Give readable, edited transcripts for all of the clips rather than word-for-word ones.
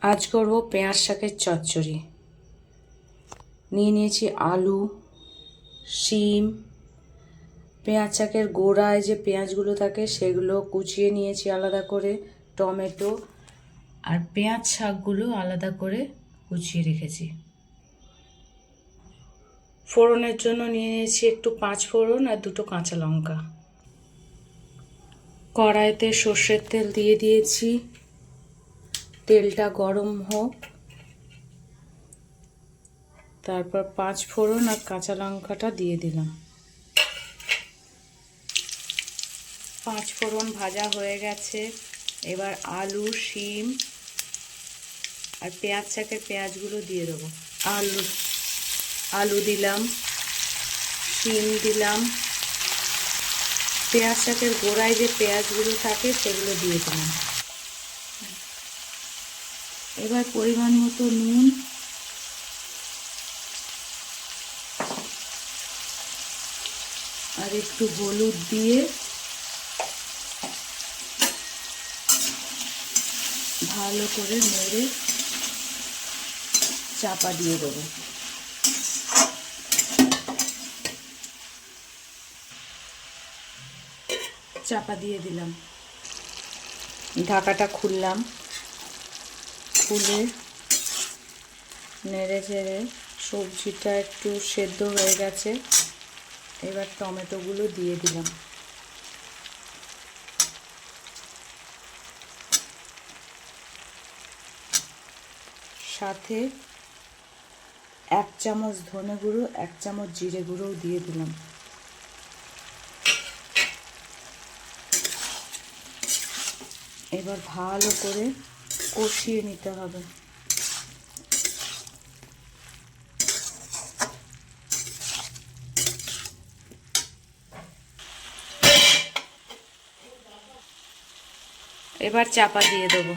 আজ করব পেঁয়াজ শাকের চচ্চড়ি। নিয়ে নিয়েছি আলু, শিম, পেঁয়াজ শাকের গোড়ায় যে পেঁয়াজগুলো থাকে সেগুলো কুচিয়ে নিয়েছি আলাদা করে, টমেটো আর পেঁয়াজ শাকগুলো আলাদা করে কুচিয়ে রেখেছি। ফোড়নের জন্য নিয়ে নিয়েছি একটু 5 ফোড়ন আর 2টো কাঁচা লঙ্কা। কড়াইতে সর্ষের তেল দিয়ে দিয়েছি, তেলটা গরম হোক। তারপর 5 ফোড়ন আর কাঁচা লঙ্কাটা দিয়ে দিলাম। 5 ফোড়ন ভাজা হয়ে গেছে। এবার আলু, শিম আর পেঁয়াজ শাকের পেঁয়াজগুলো দিয়ে দেবো। আলু দিলাম, শিম দিলাম, পেঁয়াজ শাকের গোড়ায় যে পেঁয়াজগুলো থাকে সেগুলো দিয়ে দিলাম। এবার পরিমাণ মতো নুন, আর একটু হলুদ দিয়ে ভালো করে নেড়ে চাপা দিয়ে দেবো। চাপা দিয়ে দিলাম, ঢাকাটা খুললাম, খুলে নেড়ে চেড়ে সবজিটা একটু সেদ্ধ হয়ে গেছে। এবার টমেটোগুলো দিয়ে দিলাম। সাথে 1 চামচ ধনে গুঁড়ো, 1 চামচ জিরে গুঁড়োও দিয়ে দিলাম। এবার ভালো করে কষিয়ে নিতে হবে। এবার চাপা দিয়ে দেবো।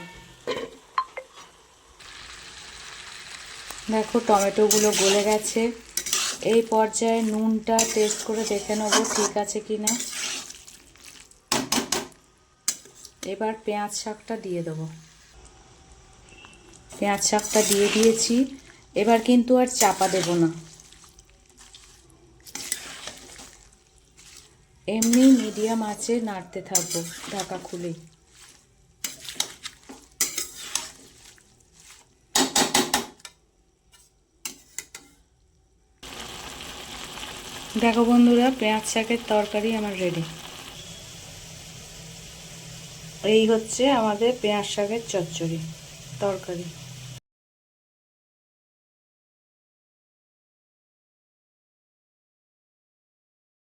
দেখো টমেটোগুলো গলে গেছে। এই পর্যায়ে নুনটা টেস্ট করে দেখে নেবো ঠিক আছে কি না। এবার পেঁয়াজ শাকটা দিয়ে দেবো। পেঁয়াজ শাকটা দিয়ে দিয়েছি। এবার কিন্তু আর চাপা দেব না, এমনি মিডিয়াম আঁচে নাড়তে থাকবো ঢাকা খুলে। দেখো বন্ধুরা, পেঁয়াজ শাকের তরকারি আমার রেডি। এই হচ্ছে আমাদের পেঁয়াজ শাকের চচ্চড়ি তরকারি।